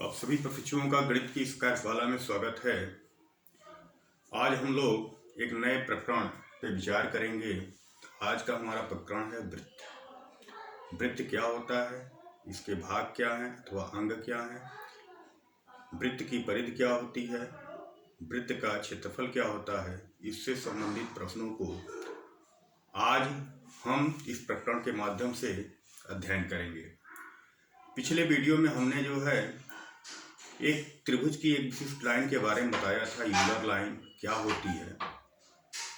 आप सभी प्रशिक्षुओं का गणित की इस कार्यशाला में स्वागत है। आज हम लोग एक नए प्रकरण पे विचार करेंगे। आज का हमारा प्रकरण है वृत्त। वृत्त क्या होता है, इसके भाग क्या हैं अथवा अंग क्या हैं, वृत्त की परिधि क्या होती है, वृत्त का क्षेत्रफल क्या होता है, इससे संबंधित प्रश्नों को आज हम इस प्रकरण के माध्यम से अध्ययन करेंगे। पिछले वीडियो में हमने जो है एक त्रिभुज की एक विशिष्ट लाइन के बारे में बताया था, यूलर लाइन क्या होती है।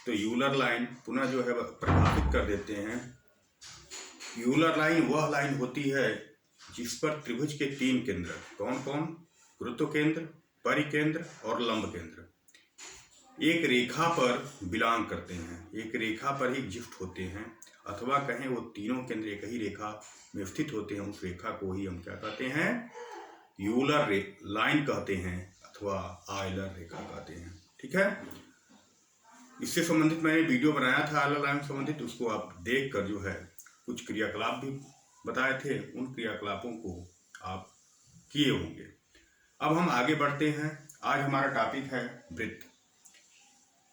तो यूलर लाइन पुनः जो है परिभाषित कर देते हैं। यूलर लाइन वह लाइन होती है जिस पर त्रिभुज के तीन केंद्र कौन कौन, गुरुत्व केंद्र, परिकेंद्र और लंब केंद्र, एक रेखा पर बिलोंग करते हैं, एक रेखा ही एग्जिस्ट होते हैं, अथवा कहें वो तीनों केंद्र एक ही रेखा में स्थित होते हैं। उस रेखा को ही हम क्या कहते हैं, यूलर लाइन कहते हैं अथवा आयलर रेखा कहते हैं। ठीक है, इससे संबंधित मैंने वीडियो बनाया था आयलर लाइन संबंधित, उसको आप देख कर जो है कुछ क्रियाकलाप भी बताए थे, उन क्रियाकलापों को आप किए होंगे। अब हम आगे बढ़ते हैं। आज हमारा टॉपिक है वृत्त।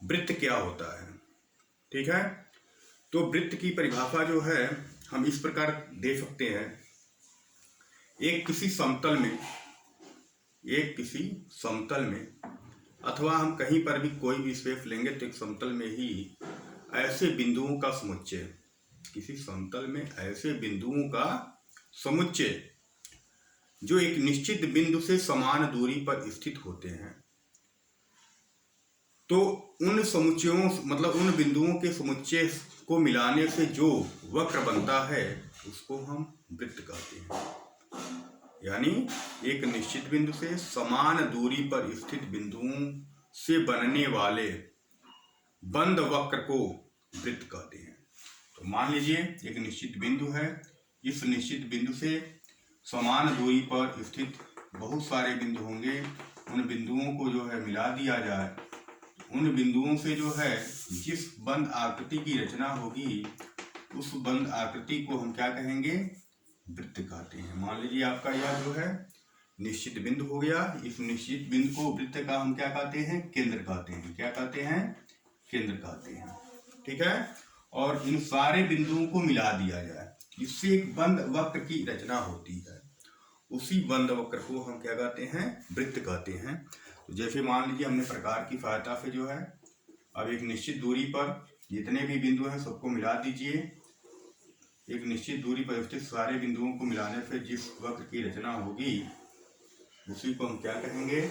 वृत्त क्या होता है, ठीक है। तो वृत्त की परिभाषा जो है हम इस प्रकार दे सकते हैं। एक किसी समतल में अथवा हम कहीं पर भी कोई भी स्पेस लेंगे तो एक समतल में ही ऐसे बिंदुओं का समुच्चय, किसी समतल में ऐसे बिंदुओं का समुच्चय जो एक निश्चित बिंदु से समान दूरी पर स्थित होते हैं। तो उन समुच्चयों मतलब उन बिंदुओं के समुच्चय को मिलाने से जो वक्र बनता है उसको हम वृत्त कहते हैं। यानी एक निश्चित बिंदु से समान दूरी पर स्थित बिंदुओं से बनने वाले बंद वक्र को वृत्त कहते हैं। तो मान लीजिए एक निश्चित बिंदु है, इस निश्चित बिंदु से समान दूरी पर स्थित बहुत सारे बिंदु होंगे, उन बिंदुओं को जो है मिला दिया जाए, उन बिंदुओं से जो है जिस बंद आकृति की रचना होगी उस बंद आकृति को हम क्या कहेंगे, वृत्त कहते हैं। मान लीजिए आपका यह जो है निश्चित बिंदु हो गया, इस निश्चित बिंदु को वृत्त का हम क्या कहते हैं, केंद्र कहते हैं। क्या कहते हैं, केंद्र कहते हैं। ठीक है, और इन सारे बिंदुओं को मिला दिया जाए, इससे एक बंद वक्र की रचना होती है। उसी बंद वक्र को हम क्या कहते हैं, वृत्त कहते हैं। तो जैसे मान लीजिए हमने प्रकार की सहायता से जो है अब एक निश्चित दूरी पर जितने भी बिंदु हैं सबको मिला दीजिए। एक निश्चित दूरी पर स्थित सारे बिंदुओं को मिलाने से जिस वक्र की रचना होगी उसी को हम क्या कहेंगे,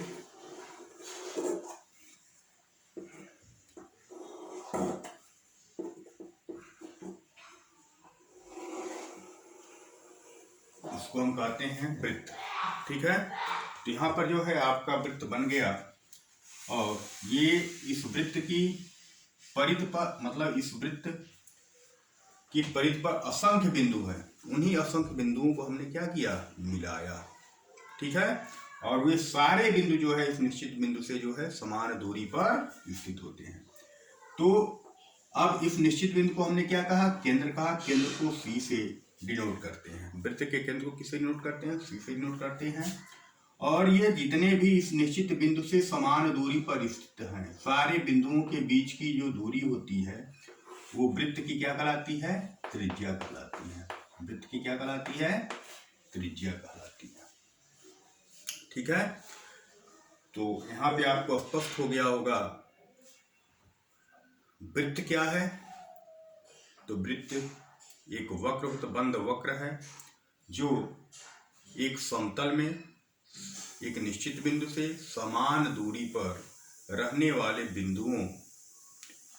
उसको हम कहते हैं वृत्त। ठीक है, तो यहाँ पर जो है आपका वृत्त बन गया और ये इस वृत्त की परिधि पर मतलब इस वृत्त की परिधि पर असंख्य बिंदु है, उन्हीं असंख्य बिंदुओं को हमने क्या किया, मिलाया। ठीक है, और वे सारे बिंदु जो है इस निश्चित बिंदु से जो है समान दूरी पर स्थित होते हैं। तो अब इस निश्चित बिंदु को हमने क्या कहा, केंद्र कहा। केंद्र को सी से डिनोट करते हैं, वृत्त के केंद्र को किससे डिनोट करते हैं, सी से डिनोट करते हैं। और ये जितने भी इस निश्चित बिंदु से समान दूरी पर स्थित हैं, सारे बिंदुओं के बीच की जो दूरी होती है वो वृत्त की क्या कहलाती है, त्रिज्या कहलाती है। वृत्त की क्या कहलाती है, त्रिज्या कहलाती है। ठीक है, तो यहाँ पे आपको स्पष्ट हो गया होगा वृत्त क्या है। तो वृत्त एक वक्र बंद वक्र है जो एक समतल में एक निश्चित बिंदु से समान दूरी पर रहने वाले बिंदुओं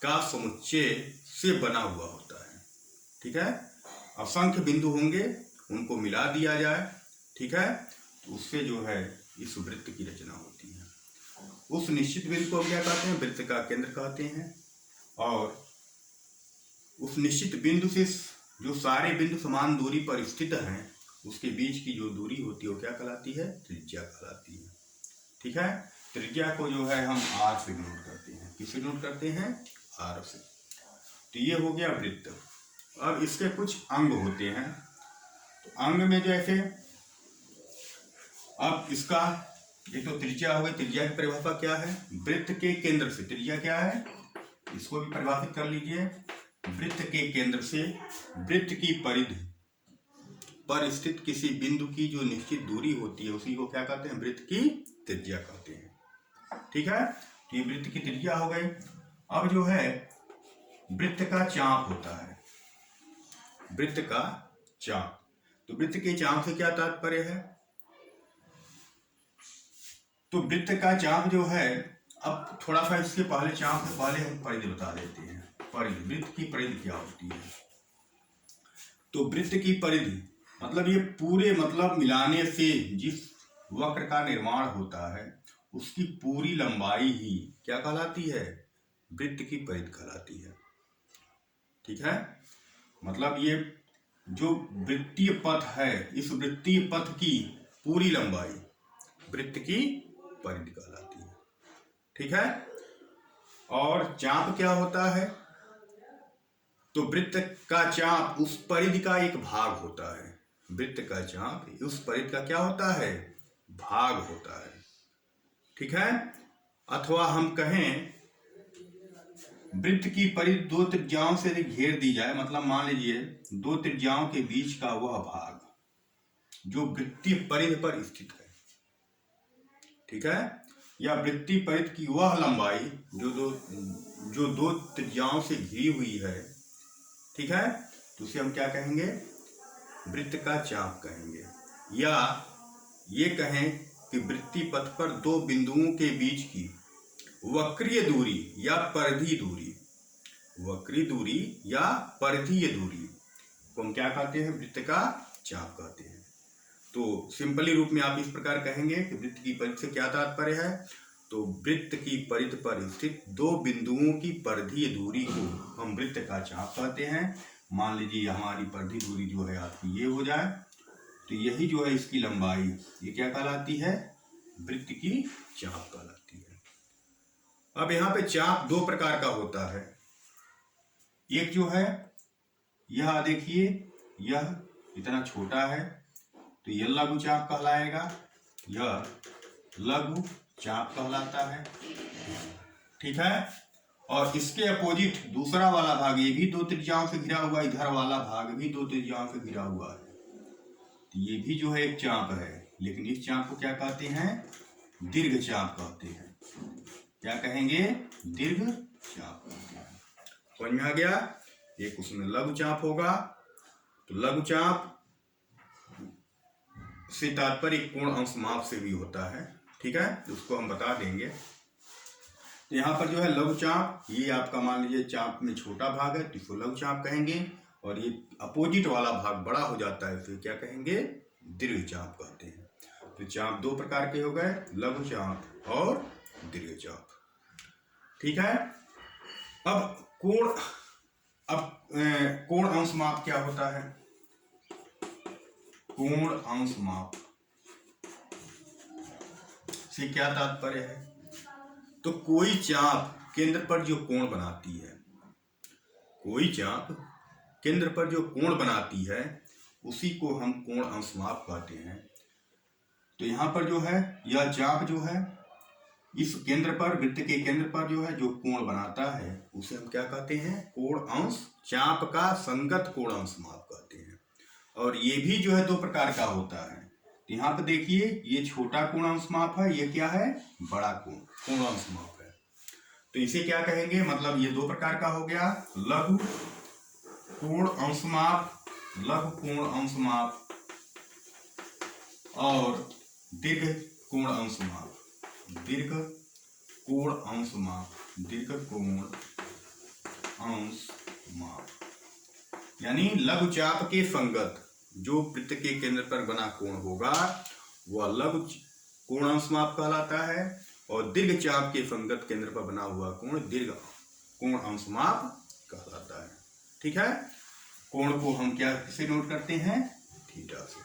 का समुच्चय से बना हुआ होता है। ठीक है, असंख्य बिंदु होंगे, उनको मिला दिया जाए, ठीक है, तो उससे जो है इस वृत्त की रचना होती है। उस निश्चित बिंदु को क्या कहते हैं, वृत्त का केंद्र कहते हैं। और उस निश्चित बिंदु से जो सारे बिंदु समान दूरी पर स्थित हैं उसके बीच की जो दूरी होती है वो क्या कहलाती है, त्रिज्या कहलाती है। ठीक है, त्रिज्या को जो है हम आर से डिनोट करते हैं। किससे डिनोट करते हैं, आर से। तो ये हो गया वृत्त। अब इसके कुछ अंग होते हैं। तो अंग में जैसे अब इसका एक तो त्रिज्या हो गई, त्रिज्या की परिभाषा क्या है? वृत्त के केंद्र से, त्रिज्या क्या है इसको भी परिभाषित कर लीजिए। वृत्त के केंद्र से वृत्त की परिधि पर स्थित किसी बिंदु की जो निश्चित दूरी होती है उसी को क्या कहते हैं? वृत्त की त्रिज्या कहते हैं। ठीक है, तो ये वृत्त की त्रिज्या हो गई। अब जो है वृत्त का चाप होता है, वृत्त का चाप। तो वृत्त के चाप से क्या तात्पर्य है? तो वृत्त का चाप जो है, अब थोड़ा सा इसके पहले, चाप से पहले हम परिधि बता देते हैं। परिधि, वृत्त की परिधि क्या होती है? तो वृत्त की परिधि मतलब ये पूरे, मतलब मिलाने से जिस वक्र का निर्माण होता है उसकी पूरी लंबाई ही क्या कहलाती है? वृत्त की परिधि कहलाती है। ठीक है, मतलब ये जो वृत्तीय पथ है, इस वृत्तीय पथ की पूरी लंबाई वृत्त की परिधि कहलाती है। ठीक है, और चाप क्या होता है? तो वृत्त का चाप उस परिधि का एक भाग होता है। वृत्त का चाप उस परिधि का क्या होता है? भाग होता है। ठीक है, अथवा हम कहें वृत्त की परिधि दो त्रिज्याओं से घेर दी जाए, मतलब मान लीजिए दो त्रिज्याओं के बीच का वह भाग जो वृत्तीय परिधि पर स्थित है। ठीक है, या वृत्तीय परिधि की वह लंबाई जो दो त्रिज्याओं से घिरी हुई है। ठीक है, तो उसे हम क्या कहेंगे? वृत्त का चाप कहेंगे। या ये कहें कि वृत्तीय पथ पर दो बिंदुओं के बीच की वक्रीय दूरी या परिधीय दूरी, वक्रीय दूरी या परिधीय दूरी को हम क्या कहते हैं? वृत्त का चाप कहते हैं। तो सिंपली रूप में आप इस प्रकार कहेंगे कि वृत्त की परिधि से क्या तात्पर्य है? तो वृत्त की परिधि पर स्थित दो बिंदुओं की परिधीय दूरी को हम वृत्त का चाप कहते हैं। मान लीजिए हमारी परिधीय दूरी जो है आपकी ये हो जाए, तो यही जो है इसकी लंबाई, ये क्या कहलाती है? वृत्त की चाप कहलाती है। अब यहाँ पे चाप दो प्रकार का होता है। एक जो है, यह देखिए, यह इतना छोटा है तो यह लघु चाप कहलाएगा, यह लघु चाप कहलाता है। ठीक है, और इसके अपोजिट दूसरा वाला भाग, ये भी दो त्रिज्याओं से घिरा हुआ, इधर वाला भाग भी दो त्रिज्याओं से घिरा हुआ है, तो ये भी जो है एक चाप है। लेकिन इस चाप को क्या कहते हैं? दीर्घ चाप कहते हैं। क्या कहेंगे? दीर्घ चाप कहते हैं। समझ में आ गया? एक उसमें लघु चाप होगा, तो लघु चाप से तात्पर्य कोण अंश माप से भी होता है। ठीक है, तो उसको हम बता देंगे। तो यहाँ पर जो है लघु चाप, ये आपका मान लीजिए चाप में छोटा भाग है तो इसको लघु चाप कहेंगे, और ये अपोजिट वाला भाग बड़ा हो जाता है तो क्या कहेंगे? दीर्घ चाप कहते हैं। तो चाप दो प्रकार के हो गए, लघु चाप और दीर्घ चाप। ठीक है, अब कोण अंश माप क्या होता है? कोण अंश माप से क्या तात्पर्य है? तो कोई चाप केंद्र पर जो कोण बनाती है, कोई चाप केंद्र पर जो कोण बनाती है उसी को हम कोण अंश माप कहते हैं। तो यहाँ पर जो है यह चाप जो है इस केंद्र पर, वृत्त के केंद्र पर जो है जो कोण बनाता है उसे हम क्या कहते हैं? कोण अंश, चाप का संगत कोण अंश माप कहते हैं। और ये भी जो है दो प्रकार का होता है। तो यहाँ पर देखिए ये छोटा कोण अंश माप है, ये क्या है? बड़ा कोण अंश माप है। तो इसे क्या कहेंगे? मतलब ये दो प्रकार का हो गया, लघु कोण अंश माप, लघु कोण अंश माप और दीर्घ कोण अंश माप, दीर्घ कोण अंश माप, दीर्घ कोण अंश माप। यानी लघु चाप के संगत जो वृत्त के केंद्र पर बना कोण होगा वह लघु कोण अंश माप कहलाता है, और दीर्घ चाप के संगत केंद्र पर बना हुआ कोण दीर्घ कोण अंश माप कहलाता है। ठीक है, कोण को हम क्या से नोट करते हैं? थीटा से।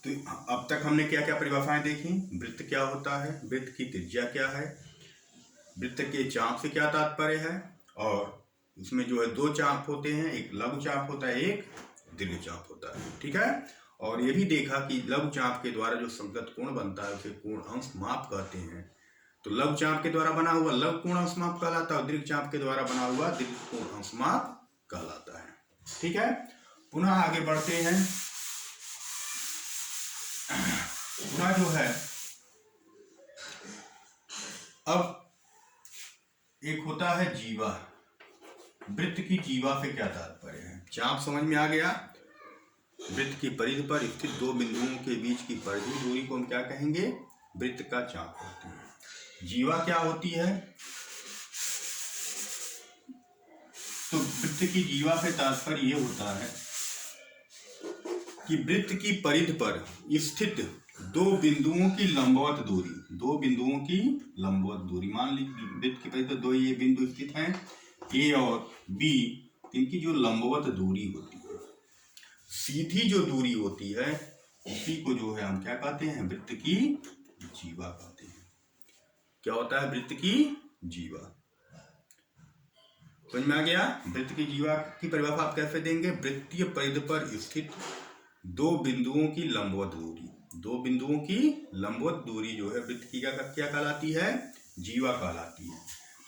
तो अब तक हमने क्या क्या परिभाषाएं देखी? वृत्त क्या होता है, वृत्त की त्रिज्या क्या है, वृत्त के चाप से क्या तात्पर्य है, और उसमें जो है दो चाप होते हैं, एक लघु चाप होता है, एक दीर्घ चाप होता है। ठीक है, और ये भी देखा कि लघु चाप के द्वारा जो संगत कोण बनता है उसे कोण अंश माप कहते हैं। तो लघु चाप के द्वारा बना हुआ लघु कोण अंश माप कहलाता है और दीर्घ चाप के द्वारा बना हुआ दीर्घ कोण अंश माप कहलाता है। ठीक है, पुनः आगे बढ़ते हैं। पुनः जो है अब एक होता है जीवा। वृत्त की जीवा से क्या तात्पर्य है? चाप समझ में आ गया। वृत्त की परिधि पर स्थित दो बिंदुओं के बीच की परिधि दूरी को हम क्या कहेंगे? वृत्त का चाप कहते हैं। जीवा क्या होती है? तो वृत्त की जीवा से तात्पर्य ये होता है कि वृत्त की परिधि पर स्थित दो बिंदुओं की लंबवत दूरी, दो बिंदुओं की लंबवत दूरी। मान लीजिए वृत्त की परिधि पर दो ये बिंदु स्थित हैं, ए और बी, इनकी जो लंबवत दूरी होती है, सीधी जो दूरी होती है, उसी को जो है हम क्या कहते हैं? वृत्त की जीवा कहते हैं। क्या होता है वृत्त की जीवा? समझ में आ गया? वृत्त की जीवा की परिभाषा आप कैसे देंगे? वृत्तीय परिधि पर स्थित दो बिंदुओं की लंबवत दूरी, दो बिंदुओं की लंबवत दूरी जो है वृत्त की क्या कहलाती है? जीवा कहलाती है।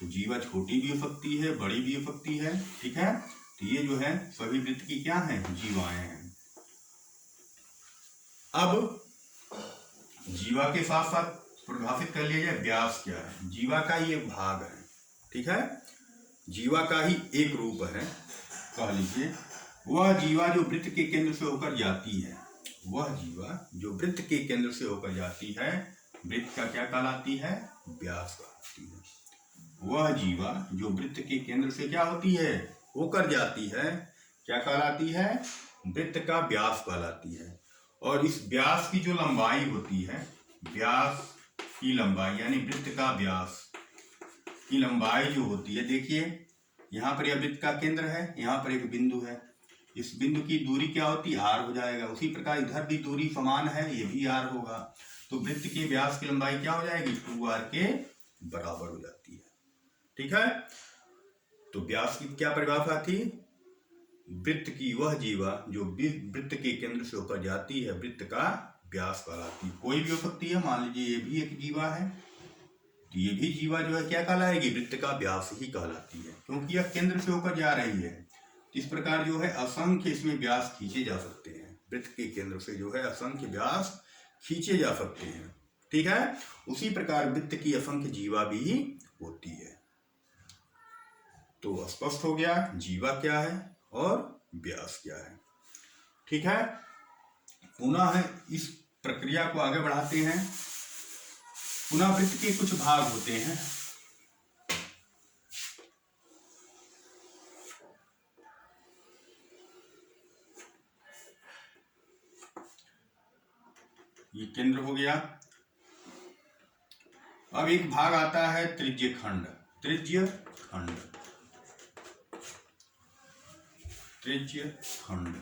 तो जीवा छोटी भी हो सकती है, बड़ी भी हो सकती है। ठीक है, तो ये जो है सभी वृत्त की क्या है? जीवाएं हैं। अब जीवा के साथ साथ परिभाषित कर लिया जाए व्यास क्या है। जीवा का ही एक भाग है। ठीक है, जीवा का ही एक रूप है, कह लीजिए। वह जीवा जो वृत्त के केंद्र से होकर जाती है, वह जीवा जो वृत्त के केंद्र से होकर जाती है, वृत्त का क्या कहलाती है? व्यास कहलाती है। वह जीवा जो वृत्त के केंद्र से क्या होती है? होकर जाती है, क्या कहलाती है? वृत्त का व्यास कहलाती है। और इस व्यास की जो लंबाई होती है, व्यास की लंबाई यानी वृत्त का व्यास की लंबाई जो होती है, देखिए यहाँ पर यह वृत्त का केंद्र है, यहाँ पर एक बिंदु है, इस बिंदु की दूरी क्या होती है? आर हो जाएगा। उसी प्रकार इधर भी दूरी समान है, ये भी आर होगा। तो वृत्त के व्यास की लंबाई क्या हो जाएगी? 2r के बराबर हो जाती है। ठीक है, तो व्यास की क्या परिभाषा थी? वृत्त की वह जीवा जो वृत्त के केंद्र से होकर जाती है, वृत्त का व्यास कहलाती है। कोई भी हो सकती है, मान लीजिए ये भी एक जीवा है, तो ये भी जीवा जो है क्या कहलाएगी? वृत्त का व्यास ही कहलाती है, क्योंकि यह केंद्र से होकर जा रही है। इस प्रकार जो है असंख्य इसमें व्यास खींचे जा सकते हैं। वृत्त के केंद्र से जो है असंख्य व्यास खींचे जा सकते हैं। ठीक है, उसी प्रकार वृत्त की असंख्य जीवा भी होती है। तो स्पष्ट हो गया जीवा क्या है और व्यास क्या है। ठीक है, पुनः है इस प्रक्रिया को आगे बढ़ाते हैं। पुनः वृत्त के कुछ भाग होते हैं। ये केंद्र हो गया। अब एक भाग आता है त्रिज्य खंड। त्रिज्य खंड, त्रिज्य खंड।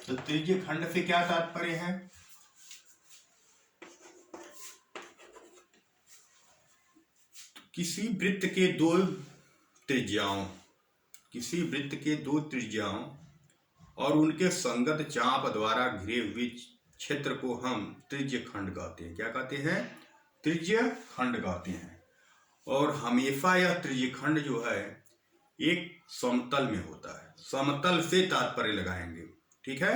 तो त्रिज्य खंड से क्या तात्पर्य है? किसी वृत्त के दो त्रिज्याओं, किसी वृत्त के दो त्रिज्याओं और उनके संगत चाप द्वारा घिरे हुए क्षेत्र को हम त्रिज्य खंड कहते हैं। क्या कहते हैं? त्रिज्य खंड कहते हैं। और हमेशा यह त्रिज्य खंड जो है एक समतल में होता है। समतल से तात्पर्य लगाएंगे। ठीक है,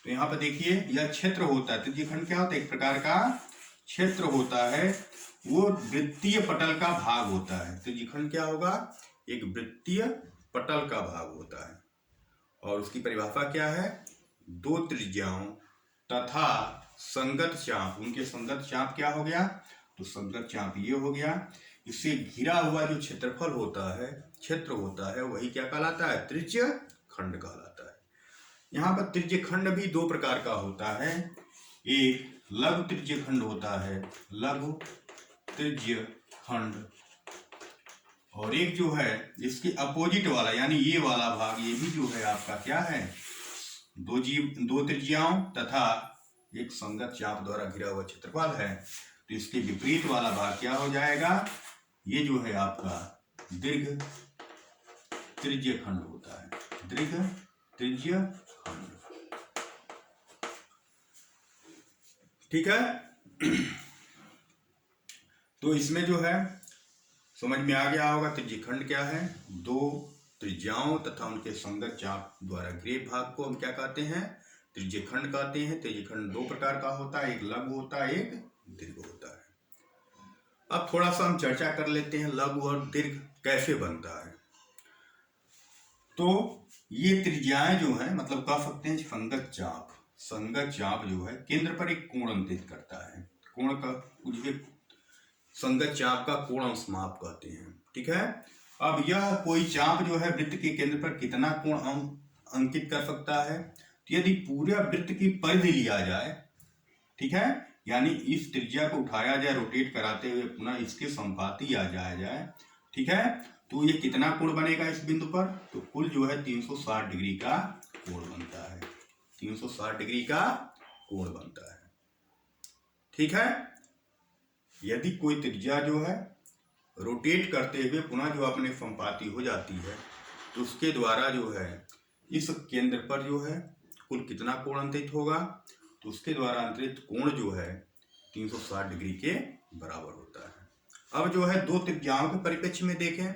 तो यहाँ पर देखिए यह क्षेत्र होता है। त्रिज्य खंड क्या होता है? एक प्रकार का क्षेत्र होता है, वो वृत्तीय पटल का भाग होता है। त्रिज्य खंड क्या होगा? एक वृत्तीय पटल का भाग होता है। और उसकी परिभाषा क्या है? दो त्रिज्याओं तथा संगत चाप, उनके संगत चाप क्या हो गया? तो संगत चाप ये हो गया। इससे घिरा हुआ जो क्षेत्रफल होता है, क्षेत्र होता है, वही क्या कहलाता है? त्रिज्य खंड कहलाता है। यहाँ पर त्रिज्य खंड भी दो प्रकार का होता है। एक लघु त्रिज्य खंड होता है, लघु त्रिज्य खंड, और एक जो है इसके अपोजिट वाला यानी ये वाला भाग, ये भी जो है आपका क्या है? दो त्रिज्याओं तथा एक संगत चाप द्वारा घिरा हुआ क्षेत्रफल है। तो इसके विपरीत वाला भाग क्या हो जाएगा? ये जो है आपका दीर्घ त्रिज्य खंड होता है। दीर्घ त्रिज्य खंड। ठीक है। तो इसमें जो है समझ में आ गया होगा त्रिज्यखंड क्या है। दो त्रिज्याओं तथा उनके संगत चाप द्वारा घिरे भाग को हम क्या कहते हैं, त्रिज्यखंड कहते हैं। त्रिज्यखंड दो प्रकार का होता है, एक लघु होता है, एक दीर्घ होता है। अब थोड़ा सा हम चर्चा कर लेते हैं लघु और दीर्घ कैसे बनता है। तो ये त्रिज्याएं जो है मतलब कह सकते हैं संगत चाप, संगत चाप जो है केंद्र पर एक कोण अंकित करता है। कोण का कुछ संगत चाप का कोण अंशमाप कहते हैं। ठीक है। अब यह कोई चाप जो है वृत्त के केंद्र पर कितना कोण अंकित कर सकता है। तो यदि पूरे वृत्त की परिधि लिया जाए, ठीक है, यानी इस त्रिज्या को उठाया जाए रोटेट कराते हुए पुनः इसके संपाती आ जाए, ठीक है, तो ये कितना कोण बनेगा इस बिंदु पर, तो कुल जो है 360 डिग्री का कोण बनता है। 360 डिग्री का कोण बनता है। ठीक है। यदि कोई त्रिज्या जो है रोटेट करते हुए पुनः जो अपने संपाती हो जाती है तो उसके द्वारा जो है इस केंद्र पर जो है कुल कितना कोण अंतरित होगा, तो उसके द्वारा अंतरित कोण जो है 360 डिग्री के बराबर होता है। अब जो है दो त्रिज्याओं के परिप्रेक्ष्य में देखें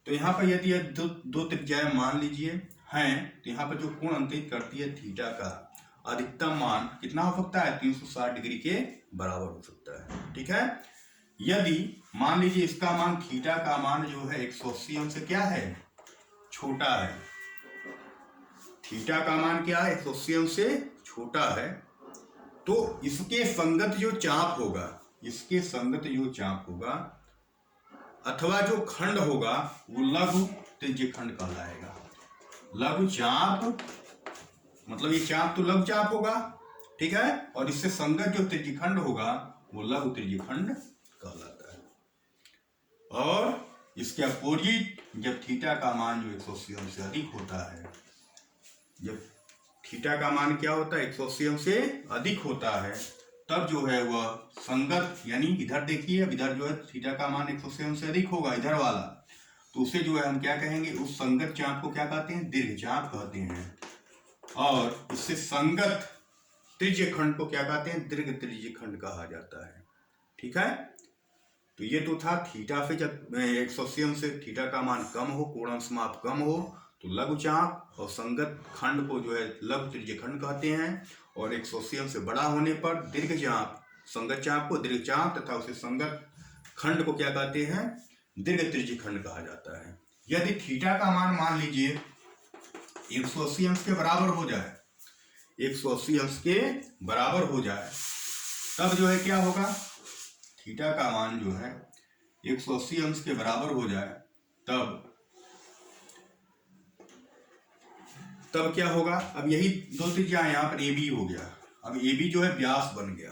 तो यहाँ पर यदि दो त्रिज्याएं मान लीजिए हैं, तो यहाँ पर जो कोण अंतरित करती है थीटा का अधिकतम मान कितना हो सकता है, 360 डिग्री के बराबर हो सकता है। ठीक है। यदि मान लीजिए इसका मान थीटा का मान जो है 180 अंश से क्या है, छोटा है, थीटा का मान क्या है 180 अंश से छोटा है, तो इसके संगत जो चाप होगा, इसके संगत जो चाप होगा अथवा जो खंड होगा वो लघु त्रिज्यखंड कहलाएगा। लघु चाप मतलब ये चाप तो लघु चाप होगा, ठीक है, और इससे संगत जो त्रिज्यखंड होगा वो लघु त्रिज्यखंड कहलाता है। और इसके अपोजिट जब थीटा का मान जो 180 अंश से अधिक होता है, जब थीटा का मान क्या होता है 180 अंश से अधिक होता है, तब जो है वह संगत, यानी इधर देखिए, अब इधर जो है थीटा का मान 180 अंश से अधिक होगा इधर वाला, तो उसे जो है हम क्या कहेंगे, उस संगत चाप को क्या कहते हैं, दीर्घ चाप कहते हैं। और इससे संगत त्रिज्यखंड को क्या कहते हैं, दीर्घ त्रिज्यखंड कहा जाता है। ठीक है। तो ये तो था थीटा से जब 180 अंश से थीटा का मान कम हो, कोण अंशमाप कम हो तो लघु चाप, और संगत खंड को जो है लघु त्रिज्यखंड कहते हैं, और 180 अंश से बड़ा होने पर दीर्घ चाप, संगत चाप को दीर्घ चाप तथा उसे संगत खंड को क्या कहते हैं, दीर्घ त्रिज्यखंड कहा जाता है। यदि थीटा का मान लीजिए 180 अंश के बराबर हो जाए, 180 अंश के बराबर हो जाए, तब जो है क्या होगा, थीटा का मान जो है 180 अंश के बराबर हो जाए, तब क्या होगा, अब यही दो त्रिज्या यहाँ पर AB हो गया, अब AB जो है व्यास बन गया।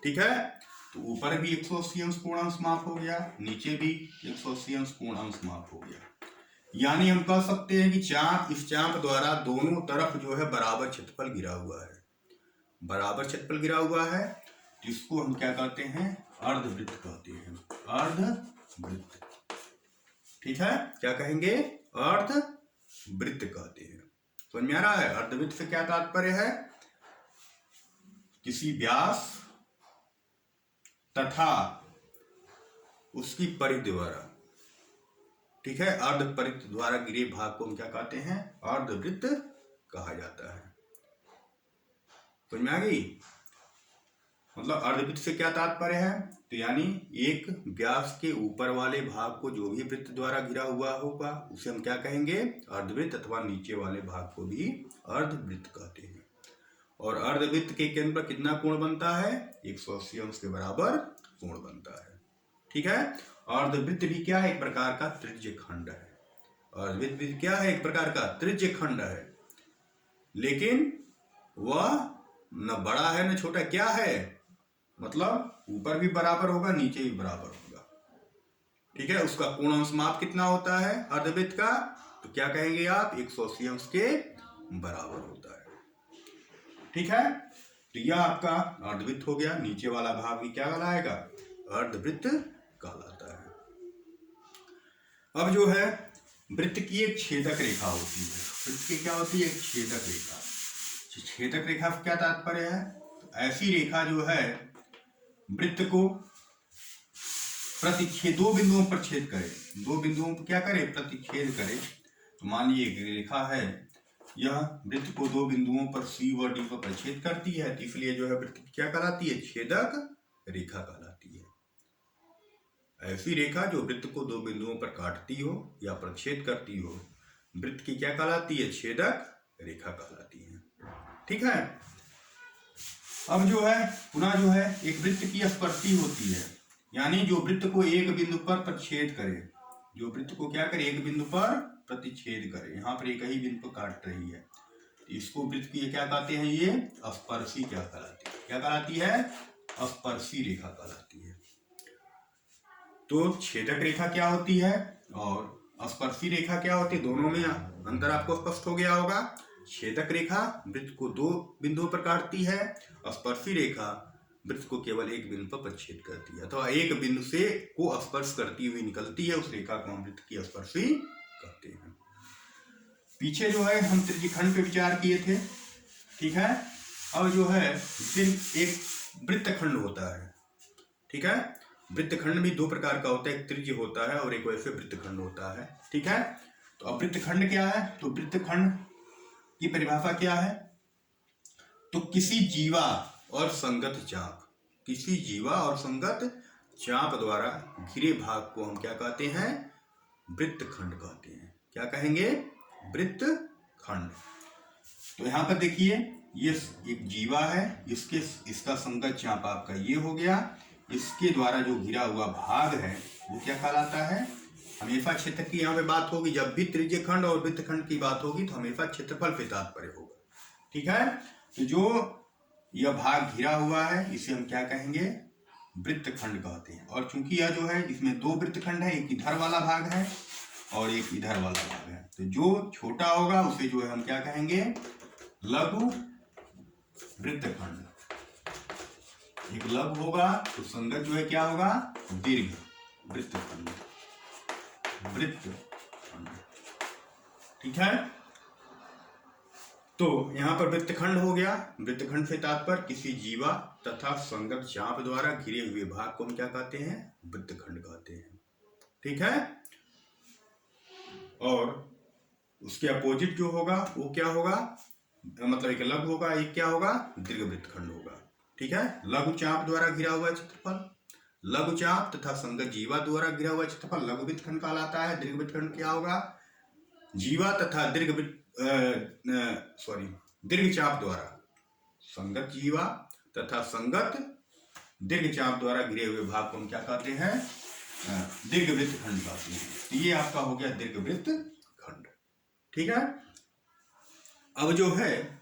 ठीक है। तो ऊपर भी 180 अंश कोण अंश माप हो गया, नीचे भी 180 अंश कोण अंश माप हो गया। यानी हम कह सकते हैं कि चाप, इस चाप द्वारा दोनों तरफ जो है बराबर क्षेत्रफल गिरा हुआ है, बराबर क्षेत्रफल गिरा हुआ है। इसको हम क्या कहते हैं, अर्धवृत्त कहते हैं, अर्धवृत्त। ठीक है। क्या कहेंगे, अर्धवृत्त कहते हैं। समझ में आ रहा है। अर्धवृत्त से क्या तात्पर्य है, किसी व्यास तथा उसकी परिधि द्वारा, ठीक है, अर्ध परिधि द्वारा गिरे भाग को हम क्या कहते हैं, अर्धवृत्त कहा जाता है। समझ में आ गई। मतलब अर्धवृत्त से क्या तात्पर्य है, तो यानी एक व्यास के ऊपर वाले भाग को जो भी वृत्त द्वारा घिरा हुआ होगा उसे हम क्या कहेंगे, अर्धवृत्त, अथवा नीचे वाले भाग को भी अर्धवृत्त कहते हैं। और अर्धवृत्त के केंद्र पर कितना कोण बनता है, 180 अंश के बराबर कोण बनता है। ठीक है। अर्धवृत्त भी क्या है, एक प्रकार का त्रिज्यखंड है। अर्धवृत्त भी क्या है, एक प्रकार का त्रिज्यखंड है, लेकिन वह न बड़ा है न छोटा, क्या है, मतलब ऊपर भी बराबर होगा नीचे भी बराबर होगा। ठीक है। उसका कोण अंश माप कितना होता है अर्धवृत्त का, तो क्या कहेंगे आप, 180 अंश के बराबर होता है। ठीक है। तो यह आपका अर्धवृत्त हो गया। नीचे वाला भाग भी क्या कहलाएगा, अर्धवृत्त कहलाता है। अब जो है वृत्त की एक छेदक रेखा होती है। वृत्त की क्या होती है, एक छेदक रेखा। छेदक रेखा क्या तात्पर्य है, तो ऐसी रेखा जो है वृत्त को प्रतिच्छेद, दो बिंदुओं पर छेद करे, दो बिंदुओं पर क्या करे, प्रतिच्छेद करे। तो मान लीजिए एक रेखा है, यह वृत्त को दो बिंदुओं पर C व D पर प्रछेद करती है, तो इसलिए जो है वृत्त क्या कहलाती है, छेदक रेखा कहलाती है। ऐसी रेखा जो वृत्त को दो बिंदुओं पर काटती हो या प्रछेद करती हो, वृत्त की क्या कहलाती है, छेदक रेखा कहलाती है। ठीक है। अब जो है पुनः जो है एक वृत्त की स्पर्शी होती है, यानी जो वृत्त को एक बिंदु पर प्रतिच्छेद करे, जो वृत्त को क्या करे, एक बिंदु पर प्रतिच्छेद करे, यहाँ पर एक ही बिंदु पर काट रही है, तो इसको वृत्त की क्या कहते हैं, ये स्पर्शी क्या कहलाती है, क्या कहलाती है, स्पर्शी रेखा कहलाती है। तो छेदक रेखा क्या होती है और स्पर्शी रेखा क्या होती है, दोनों में अंतर आपको स्पष्ट हो गया होगा। छेदक रेखा वृत्त को दो बिंदुओं पर काटती है, स्पर्शी रेखा वृत्त को केवल एक बिंदु पर प्रतिच्छेद करती है, अथवा एक बिंदु से को स्पर्श करती हुई निकलती है, उस रेखा को हम वृत्त की स्पर्शी कहते हैं। पीछे जो है हम त्रिज्यखंड पे विचार किए थे। ठीक है। अब जो है सिर्फ एक वृत्तखंड होता है। ठीक है। वृत्तखंड भी दो प्रकार का होता है, एक त्रिज्य होता है और एक वैसे वृत्तखंड होता है। ठीक है। तो अब वृत्तखंड क्या है, तो वृत्तखंड की परिभाषा क्या है, तो किसी जीवा और संगत चाप, किसी जीवा और संगत चाप द्वारा घिरे भाग को हम क्या कहते हैं, वृत्तखंड कहते हैं। क्या कहेंगे, वृत्तखंड। तो यहाँ पर देखिए ये एक जीवा है, इसका संगत चाप आपका ये हो गया, इसके द्वारा जो घिरा हुआ भाग है वो क्या कहलाता है, हमेशा क्षेत्र की यहाँ पे बात होगी, जब भी त्रिज्यखंड और वृत्तखंड की बात होगी तो हमेशा क्षेत्रफल पे तात्पर्य होगा। ठीक है। तो जो यह भाग घिरा हुआ है इसे हम क्या कहेंगे, वृत्तखंड कहते हैं। और चूंकि यह जो है इसमें दो वृत्तखंड है, एक इधर वाला भाग है और एक इधर वाला भाग है, तो जो छोटा होगा उसे जो है हम क्या कहेंगे, लघु वृत्तखंड। एक लघु होगा तो संगत जो है क्या होगा, दीर्घ वृत्तखंड, वृत्तखंड। ठीक है। तो यहाँ पर वृत्तखंड हो गया, वृत्तखंड से तात्पर्य किसी जीवा तथा संगत चाप द्वारा घिरे हुए भाग को हम क्या कहते हैं, वृत्तखंड कहते हैं। ठीक है। और उसके अपोजिट जो होगा वो क्या होगा, मतलब एक लघु होगा, एक क्या होगा, दीर्घ वृत्तखंड होगा। ठीक है। लघु चाप द्वारा घिरा हुआ क्षेत्रफल, लघु चाप तथा संगत जीवा द्वारा घिरा हुआ क्षेत्रफल लघु वृत्तखंड कहलाता है। दीर्घ वृत्तखंड क्या होगा, जीवा तथा दीर्घ चाप द्वारा, संगत जीवा तथा संगत दीर्घ चाप द्वारा घिरे हुए भाग को हम क्या कहते हैं, दीर्घ वृत्तखंड कहते हैं। तो ये आपका हो गया दीर्घ वृत्तखंड। ठीक है। अब जो है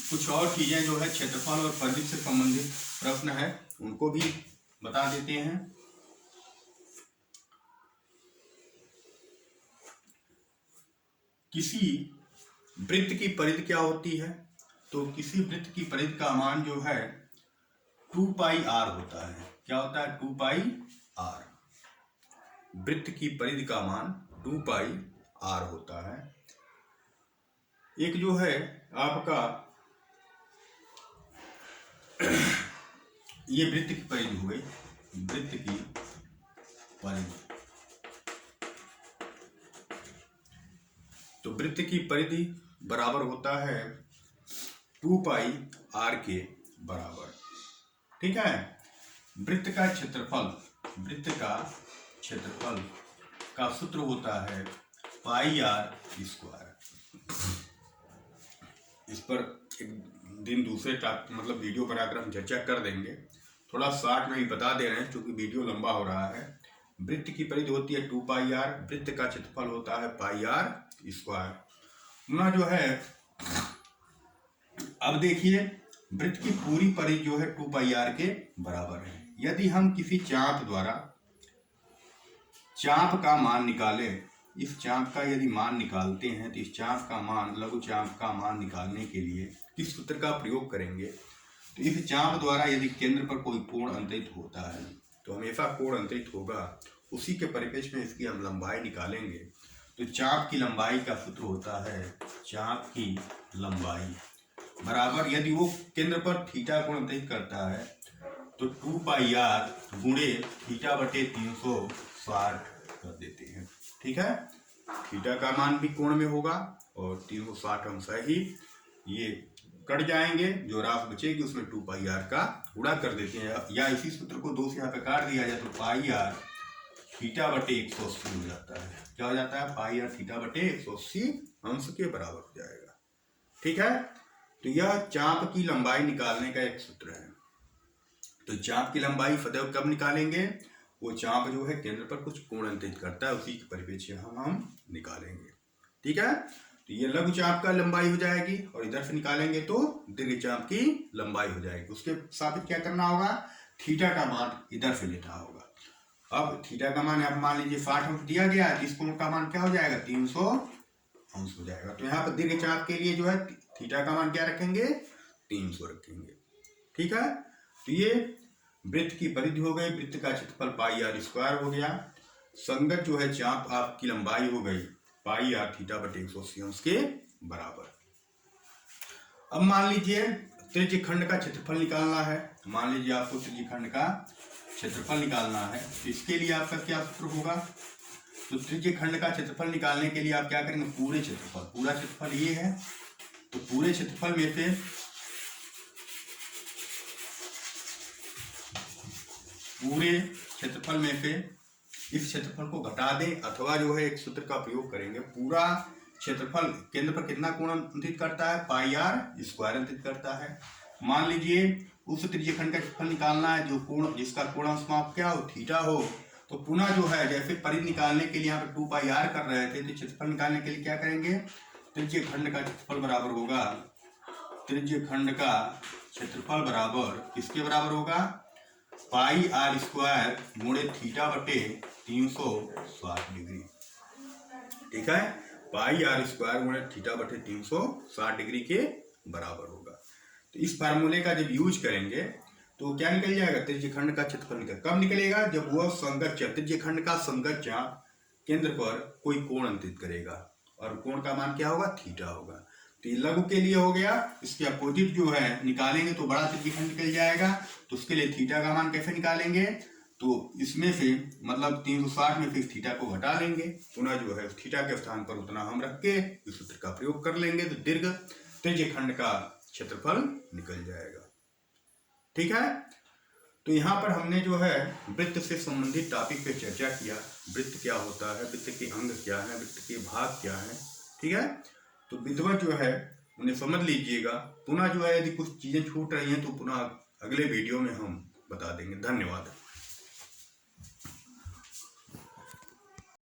कुछ और चीजें जो है क्षेत्रफल और परिधि से संबंधित प्रश्न है उनको भी बता देते हैं। किसी वृत्त की परिधि क्या होती है, तो किसी वृत्त की परिधि का मान जो है 2πr होता है। क्या होता है, 2πr। वृत्त की परिधि का मान 2πr होता है। एक जो है आपका ये वृत्त की परिधि हो गई, वृत्त की परिधि। तो वृत्त की परिधि बराबर होता है 2πr के बराबर। ठीक है। वृत्त का क्षेत्रफल का सूत्र होता है πr²। इस पर एक दिन दूसरे मतलब वीडियो बनाकर हम चर्चा कर देंगे, थोड़ा शॉर्ट में ही बता दे रहे हैं क्योंकि वीडियो लंबा हो रहा है। वृत्त की परिधि होती है 2πr, वृत्त का क्षेत्रफल होता है πr²। ना जो है अब देखिए वृत्त की पूरी परिधि जो है 2πr के बराबर है। यदि हम किसी चाप द्वारा चाप का मान निकालें, इस चाप का यदि मान निकालते हैं तो इस चाप का मान, लघु चाप का मान निकालने के लिए किस सूत्र का प्रयोग करेंगे, तो इस चाप द्वारा यदि केंद्र पर कोई कोण अंतरित होता है तो हमेशा कोण अंतरित होगा, उसी के परिप्रेक्ष्य में इसकी हम लंबाई निकालेंगे। तो चाप की लंबाई का सूत्र होता है चाप की लंबाई बराबर, यदि वो केंद्र पर थीटा कोण अंतरित करता है तो 2 पाई आर गुणे थीटा बटे 360 कर देते हैं। ठीक है, थीटा का मान भी कोण में होगा और 360 अंश ही ये कट जाएंगे, जो राशि बचेगी उसमें 2 पाई आर का गुणा कर देते हैं, या इसी सूत्र को 2 से यहाँ पे काट दिया जाए तो पाई आर थीटा बटे 180 हो जाता है। क्या हो जाता है? पाई आर थीटा बटे 180 अंश के बराबर हो जाएगा। ठीक है, तो यह चाप की लंबाई निकालने का एक सूत्र है। तो चाप की लंबाई सदैव कब निकालेंगे? वो चाप जो है केंद्र पर कुछ कोण अंतरित करता है, उसी के परिप्रेक्ष्य हम निकालेंगे। ठीक है, तो ये लघु चाप का लंबाई हो जाएगी और इधर से निकालेंगे तो दीर्घ चाप की लंबाई हो जाएगी। उसके साथ क्या करना होगा? थीटा का मान इधर से लेना होगा। अब थीटा का मान आप मान लीजिए 60 अंश दिया गया है, इस कोण का मान क्या हो जाएगा? 300 अंश हो जाएगा। तो यहाँ पर दीर्घ चाप के लिए जो है थीटा का मान क्या रखेंगे? 300 रखेंगे। ठीक है, तो ये वृत्त की परिधि हो गई, वृत्त का क्षेत्रफल पाई आर स्क्वायर हो गया, संगत जो है चाप आपकी लंबाई हो गई पाई आर थीटा बटे 180 अंश के बराबर। अब मान लीजिए त्रिज्य खंड का क्षेत्रफल निकालना है। मान लीजिए आपको त्रिज्य खंड का क्षेत्रफल निकालना है, तो इसके लिए आपका क्या सूत्र होगा? तो त्रिज्य खंड का क्षेत्रफल निकालने के लिए आप क्या करेंगे? पूरा क्षेत्रफल ये है, तो पूरे क्षेत्रफल में से इस क्षेत्रफल को घटा दें, अथवा जो है एक सूत्र का प्रयोग करेंगे। पूरा क्षेत्रफल केंद्र पर कितना कोण अंतरित करता है? पाई आर स्क्वायर अंतरित करता है। मान लीजिए उस त्रिज्य खंड का क्षेत्रफल निकालना है जो कोण, जिसका कोणांश माप क्या हो? थीटा हो। तो पुनः जो है जैसे परिधि निकालने के लिए यहाँ पे 2 पाई आर कर रहे थे, तो क्षेत्रफल निकालने के लिए क्या करेंगे? त्रिज्य खंड का क्षेत्रफल बराबर होगा, त्रिज्य खंड का क्षेत्रफल बराबर किसके बराबर होगा? पाई आर स्क्वायर गुणे थीटा बटे 360 डिग्री। ठीक है, पाई आर स्क्वायर गुणे थीटा बटे 360 डिग्री के बराबर होगा। तो इस फार्मूले का जब यूज करेंगे तो क्या निकल जाएगा? त्रिज्य खंड का क्षेत्रफल निकल। कब निकलेगा? जब वह संगत चाप, त्रिज्य खंड का संगत चाप केंद्र पर कोई कोण अंतरित करेगा और कोण का मान क्या होगा? थीटा होगा। तो ये लघु के लिए हो गया। इसके अपोजिट जो है निकालेंगे तो बड़ा त्रिज्य खंड निकल जाएगा। तो उसके लिए थीटा का मान कैसे निकालेंगे? तो इसमें से मतलब 360 में फिर थीटा को घटा लेंगे, पुनः जो है थीटा के स्थान पर उतना हम रख के इस सूत्र का प्रयोग कर लेंगे, तो दीर्घ त्रिज्य खंड का क्षेत्रफल निकल जाएगा। ठीक है, तो यहाँ पर हमने जो है वृत्त से संबंधित टॉपिक पे चर्चा किया। वृत्त क्या होता है, वृत्त के अंग क्या है, वृत्त के भाग क्या है। ठीक है, तो विद्वत जो है उन्हें समझ लीजिएगा। पुनः जो है यदि कुछ चीजें छूट रही हैं तो पुनः अगले वीडियो में हम बता देंगे। धन्यवाद।